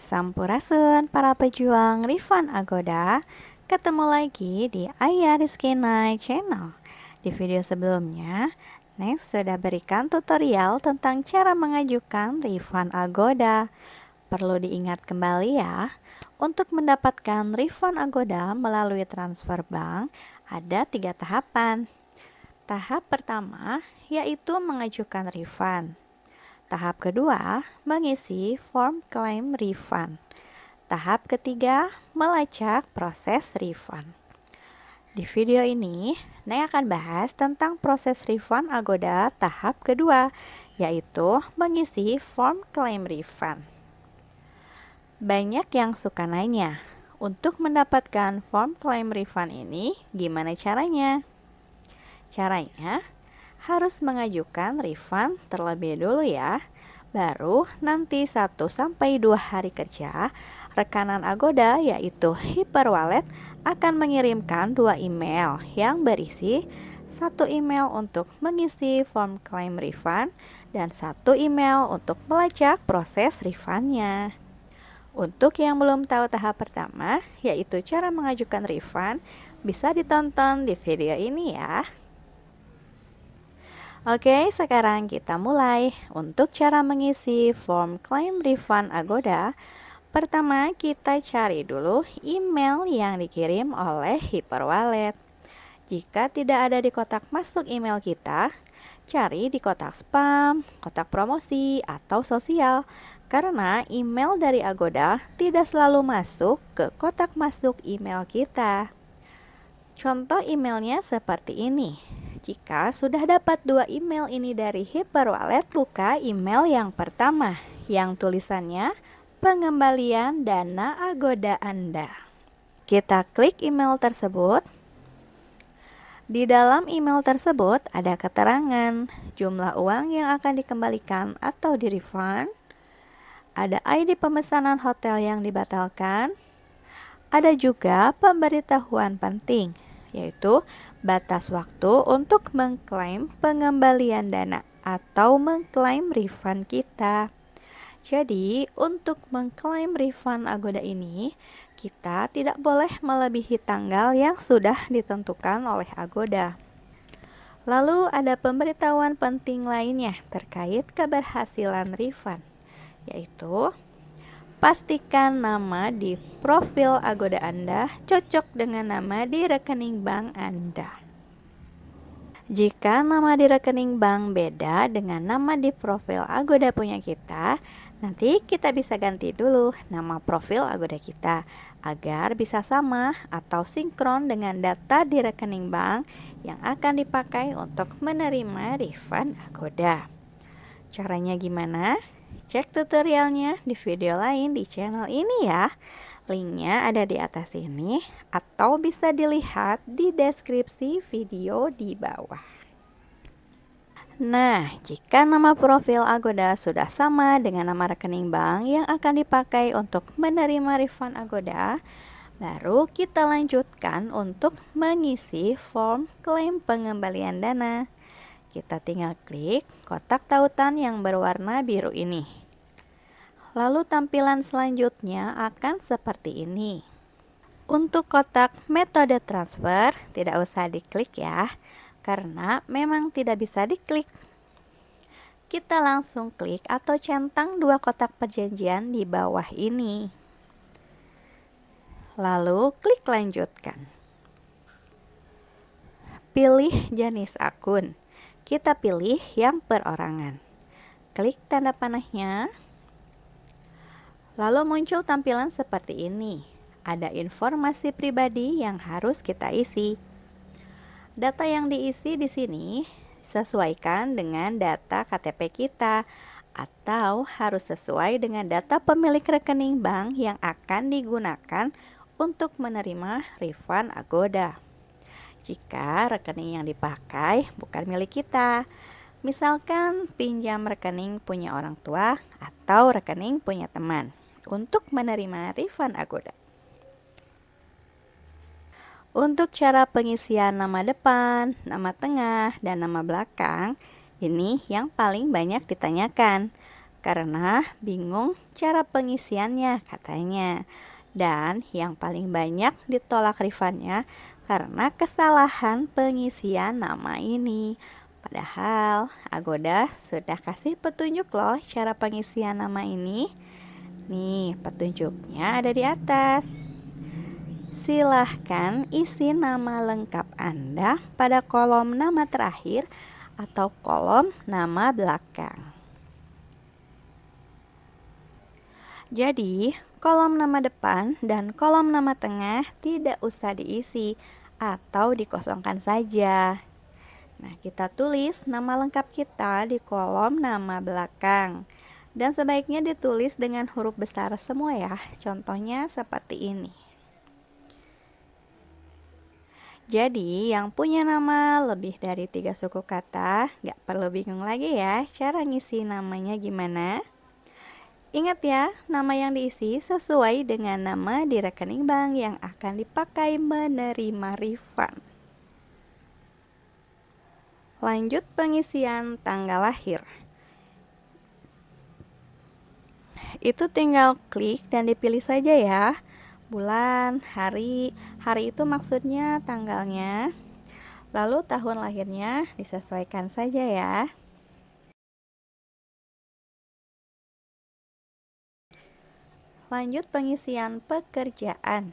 Sampurasun para pejuang refund Agoda, ketemu lagi di Ayah Rizky Night Channel. Di video sebelumnya, Next sudah berikan tutorial tentang cara mengajukan refund Agoda. Perlu diingat kembali ya, untuk mendapatkan refund Agoda melalui transfer bank ada 3 tahapan. Tahap pertama yaitu mengajukan refund. Tahap kedua, mengisi form klaim refund. Tahap ketiga, melacak proses refund. Di video ini, Neng akan bahas tentang proses refund Agoda tahap kedua, yaitu mengisi form klaim refund. Banyak yang suka nanya, untuk mendapatkan form klaim refund ini gimana caranya? Caranya, harus mengajukan refund terlebih dulu ya. Baru nanti 1-2 hari kerja, rekanan Agoda yaitu Hyperwallet akan mengirimkan 2 email yang berisi 1 email untuk mengisi form klaim refund dan 1 email untuk melacak proses refundnya. Untuk yang belum tahu tahap pertama, yaitu cara mengajukan refund, bisa ditonton di video ini ya. Oke, sekarang kita mulai. Untuk cara mengisi form klaim refund Agoda, pertama kita cari dulu email yang dikirim oleh Hyperwallet. Jika tidak ada di kotak masuk email kita, cari di kotak spam, kotak promosi, atau sosial. Karena email dari Agoda tidak selalu masuk ke kotak masuk email kita. Contoh emailnya seperti ini. Jika sudah dapat 2 email ini dari Hyperwallet, buka email yang pertama yang tulisannya pengembalian dana Agoda Anda. Kita klik email tersebut. Di dalam email tersebut ada keterangan jumlah uang yang akan dikembalikan atau di-refund, ada ID pemesanan hotel yang dibatalkan, ada juga pemberitahuan penting, yaitu batas waktu untuk mengklaim pengembalian dana atau mengklaim refund kita. Jadi, untuk mengklaim refund Agoda ini, kita tidak boleh melebihi tanggal yang sudah ditentukan oleh Agoda. Lalu ada pemberitahuan penting lainnya terkait keberhasilan refund, yaitu pastikan nama di profil Agoda Anda cocok dengan nama di rekening bank Anda. Jika nama di rekening bank beda dengan nama di profil Agoda punya kita, nanti kita bisa ganti dulu nama profil Agoda kita agar bisa sama atau sinkron dengan data di rekening bank yang akan dipakai untuk menerima refund Agoda. Caranya gimana? Cek tutorialnya di video lain di channel ini ya. Linknya ada di atas ini atau bisa dilihat di deskripsi video di bawah. Nah, jika nama profil Agoda sudah sama dengan nama rekening bank yang akan dipakai untuk menerima refund Agoda, baru kita lanjutkan untuk mengisi form klaim pengembalian dana. Kita tinggal klik kotak tautan yang berwarna biru ini. Lalu tampilan selanjutnya akan seperti ini. Untuk kotak metode transfer tidak usah diklik ya, karena memang tidak bisa diklik. Kita langsung klik atau centang 2 kotak perjanjian di bawah ini. Lalu klik lanjutkan. Pilih jenis akun. Kita pilih yang perorangan. Klik tanda panahnya. Lalu muncul tampilan seperti ini. Ada informasi pribadi yang harus kita isi. Data yang diisi di sini sesuaikan dengan data KTP kita atau harus sesuai dengan data pemilik rekening bank yang akan digunakan untuk menerima refund Agoda. Jika rekening yang dipakai bukan milik kita, misalkan pinjam rekening punya orang tua atau rekening punya teman untuk menerima refund Agoda. Untuk cara pengisian nama depan, nama tengah, dan nama belakang, ini yang paling banyak ditanyakan. karena bingung cara pengisiannya katanya. Dan yang paling banyak ditolak refundnya karena kesalahan pengisian nama ini. Padahal Agoda sudah kasih petunjuk loh cara pengisian nama ini. Nih, petunjuknya ada di atas. Silahkan isi nama lengkap Anda pada kolom nama terakhir atau kolom nama belakang. Jadi, kolom nama depan dan kolom nama tengah tidak usah diisi atau dikosongkan saja. Nah, kita tulis nama lengkap kita di kolom nama belakang. Dan sebaiknya ditulis dengan huruf besar semua ya. Contohnya seperti ini. Jadi, yang punya nama lebih dari 3 suku kata, gak perlu bingung lagi ya cara ngisi namanya gimana. Ingat ya, nama yang diisi sesuai dengan nama di rekening bank yang akan dipakai menerima refund. Lanjut pengisian tanggal lahir. Itu tinggal klik dan dipilih saja ya. Bulan, hari itu maksudnya tanggalnya. Lalu tahun lahirnya disesuaikan saja ya. Lanjut pengisian pekerjaan.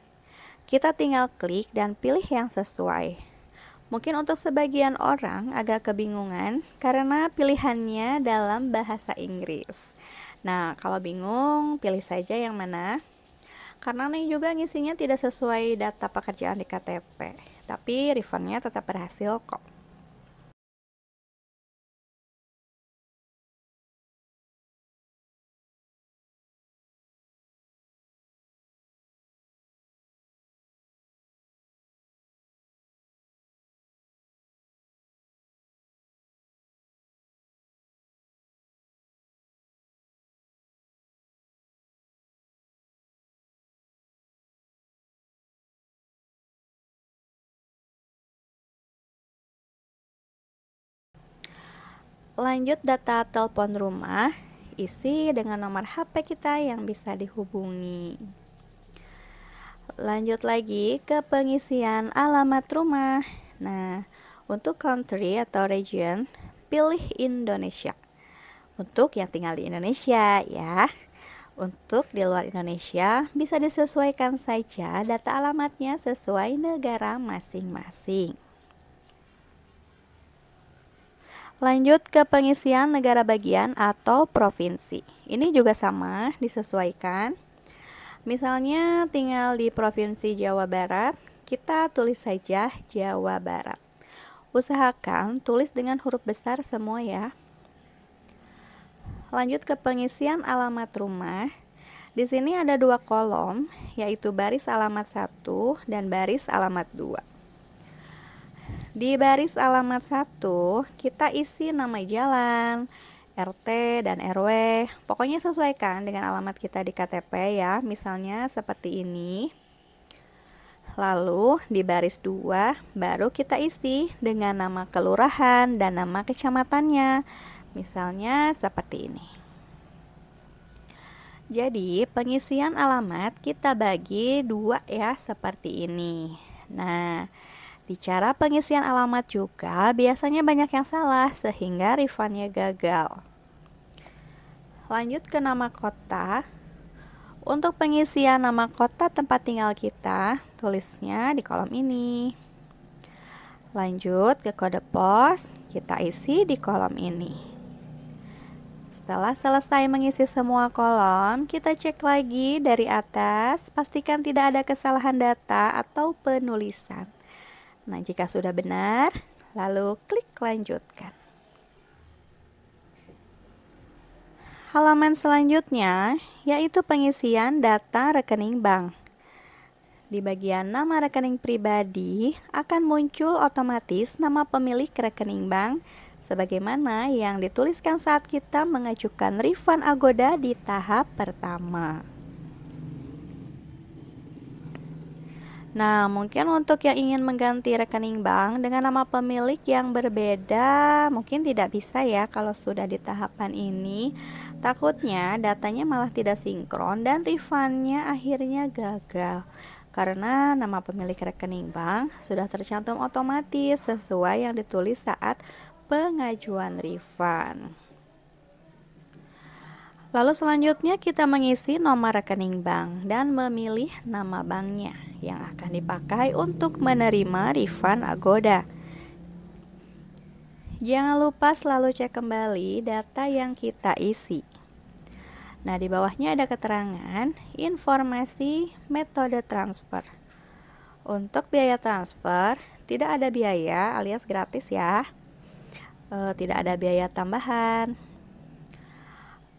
Kita tinggal klik dan pilih yang sesuai. Mungkin untuk sebagian orang agak kebingungan karena pilihannya dalam bahasa Inggris. Nah, kalau bingung, pilih saja yang mana. Karena nih juga ngisinya tidak sesuai data pekerjaan di KTP, tapi refundnya tetap berhasil kok. Lanjut data telepon rumah, isi dengan nomor HP kita yang bisa dihubungi. Lanjut lagi ke pengisian alamat rumah. Nah, untuk country atau region, pilih Indonesia. Untuk yang tinggal di Indonesia ya. Untuk di luar Indonesia, bisa disesuaikan saja data alamatnya sesuai negara masing-masing. Lanjut ke pengisian negara bagian atau provinsi. Ini juga sama, disesuaikan. Misalnya tinggal di Provinsi Jawa Barat, kita tulis saja Jawa Barat. Usahakan tulis dengan huruf besar semua ya. Lanjut ke pengisian alamat rumah. Di sini ada 2 kolom, yaitu baris alamat 1 dan baris alamat 2. Di baris alamat 1, kita isi nama jalan, RT, dan RW. Pokoknya sesuaikan dengan alamat kita di KTP ya, misalnya seperti ini. Lalu di baris 2, baru kita isi dengan nama kelurahan dan nama kecamatannya. Misalnya seperti ini. Jadi pengisian alamat kita bagi 2 ya, seperti ini. Nah, di cara pengisian alamat juga biasanya banyak yang salah sehingga refundnya gagal. Lanjut ke nama kota. Untuk pengisian nama kota tempat tinggal kita, tulisnya di kolom ini. Lanjut ke kode pos, kita isi di kolom ini. Setelah selesai mengisi semua kolom, kita cek lagi dari atas, pastikan tidak ada kesalahan data atau penulisan. Nah, jika sudah benar, lalu klik lanjutkan. Halaman selanjutnya yaitu pengisian data rekening bank. Di bagian nama rekening pribadi akan muncul otomatis nama pemilik rekening bank sebagaimana yang dituliskan saat kita mengajukan refund Agoda di tahap pertama. Nah, mungkin untuk yang ingin mengganti rekening bank dengan nama pemilik yang berbeda, mungkin tidak bisa ya kalau sudah di tahapan ini. Takutnya datanya malah tidak sinkron dan refundnya akhirnya gagal. Karena nama pemilik rekening bank sudah tercantum otomatis sesuai yang ditulis saat pengajuan refund. Lalu selanjutnya kita mengisi nomor rekening bank dan memilih nama banknya yang akan dipakai untuk menerima refund Agoda. Jangan lupa selalu cek kembali data yang kita isi. Nah, di bawahnya ada keterangan informasi metode transfer. Untuk biaya transfer tidak ada biaya alias gratis ya. Tidak ada biaya tambahan.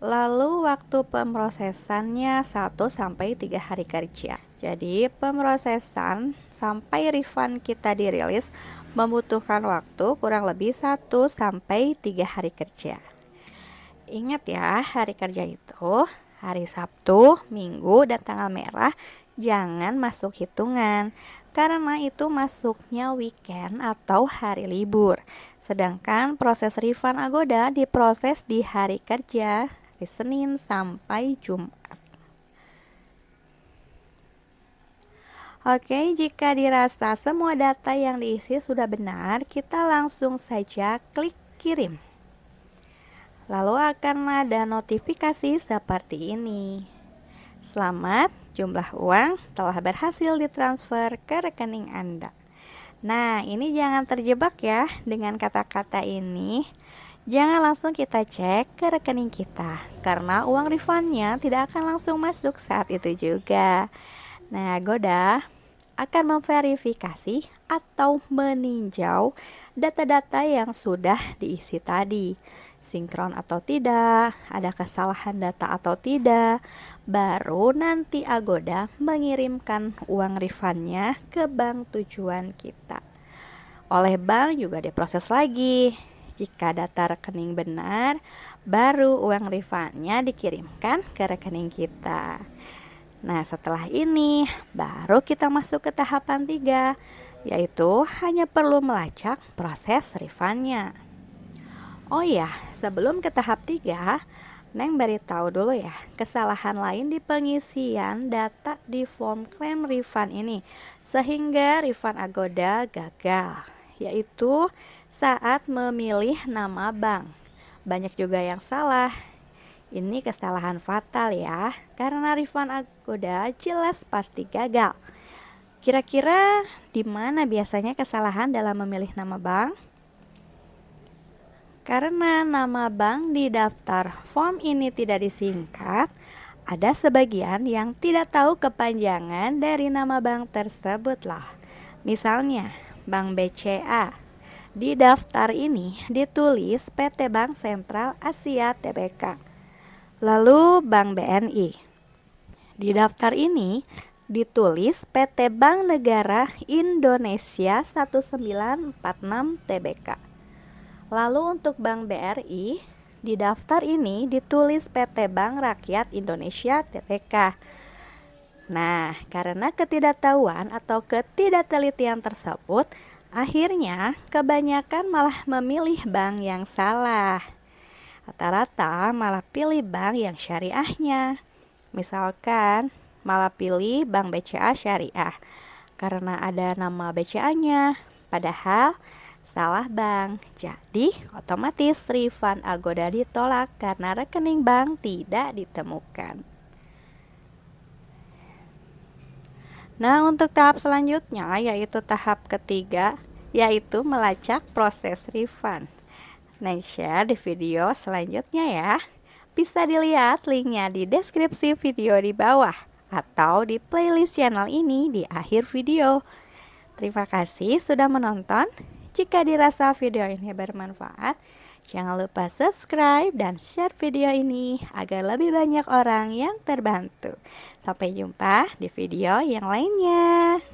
Lalu waktu pemrosesannya 1-3 hari kerja. Jadi pemrosesan sampai refund kita dirilis membutuhkan waktu kurang lebih 1-3 hari kerja. Ingat ya, hari kerja itu hari Sabtu, Minggu, dan tanggal merah jangan masuk hitungan karena itu masuknya weekend atau hari libur. Sedangkan proses refund Agoda diproses di hari kerja dari Senin sampai Jumat. Oke, jika dirasa semua data yang diisi sudah benar, kita langsung saja klik kirim. Lalu akan ada notifikasi seperti ini. Selamat, jumlah uang telah berhasil ditransfer ke rekening Anda. Nah, ini jangan terjebak ya dengan kata-kata ini. Jangan langsung kita cek ke rekening kita, karena uang refundnya tidak akan langsung masuk saat itu juga. Nah, Agoda akan memverifikasi atau meninjau data-data yang sudah diisi tadi. Sinkron atau tidak, ada kesalahan data atau tidak. Baru nanti Agoda mengirimkan uang refundnya ke bank tujuan kita. Oleh bank juga diproses lagi. Jika data rekening benar, baru uang refundnya dikirimkan ke rekening kita. Nah, setelah ini baru kita masuk ke tahapan 3, yaitu hanya perlu melacak proses refundnya. Oh ya, sebelum ke tahap 3, Neng beritahu dulu ya, kesalahan lain di pengisian data di form klaim refund ini sehingga refund Agoda gagal, yaitu saat memilih nama bank. Banyak juga yang salah. Ini kesalahan fatal ya, karena refund Agoda jelas pasti gagal. Kira-kira di mana biasanya kesalahan dalam memilih nama bank? Karena nama bank di daftar form ini tidak disingkat, ada sebagian yang tidak tahu kepanjangan dari nama bank tersebut loh. Misalnya, Bank BCA. Di daftar ini ditulis PT Bank Sentral Asia Tbk. Lalu Bank BNI. Di daftar ini ditulis PT Bank Negara Indonesia 1946 Tbk. Lalu untuk Bank BRI, di daftar ini ditulis PT Bank Rakyat Indonesia Tbk. Nah, karena ketidaktahuan atau ketidaktelitian tersebut, akhirnya kebanyakan malah memilih bank yang salah. Rata-rata malah pilih bank yang syariahnya. Misalkan malah pilih Bank BCA Syariah karena ada nama BCA-nya, padahal salah bank. Jadi otomatis refund Agoda ditolak karena rekening bank tidak ditemukan. Nah, untuk tahap selanjutnya yaitu tahap ketiga, yaitu melacak proses refund. Nah, share di video selanjutnya ya. Bisa dilihat linknya di deskripsi video di bawah atau di playlist channel ini di akhir video. Terima kasih sudah menonton. Jika dirasa video ini bermanfaat, jangan lupa subscribe dan share video ini agar lebih banyak orang yang terbantu. Sampai jumpa di video yang lainnya.